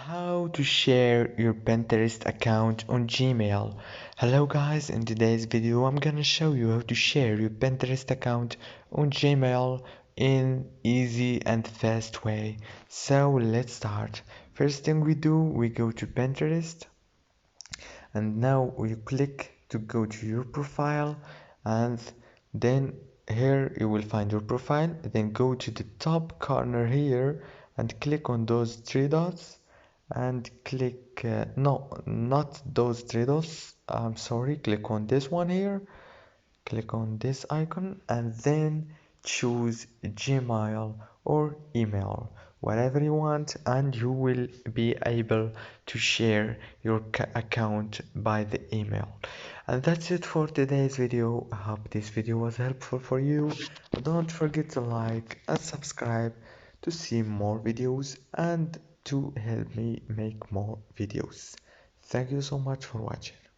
How to share your Pinterest account on Gmail. Hello guys, in today's video I'm gonna show you how to share your Pinterest account on Gmail in easy and fast way. So let's start. First thing we do, we go to Pinterest and now we click to go to your profile, and then here you will find your profile. Then go to the top corner here and click on those three dots and click no, not those three dots, I'm sorry, click on this one here, click on this icon and then choose Gmail or email, whatever you want, and you will be able to share your account by the email. And that's it for today's video. I hope this video was helpful for you. Don't forget to like and subscribe to see more videos and to help me make more videos. Thank you so much for watching.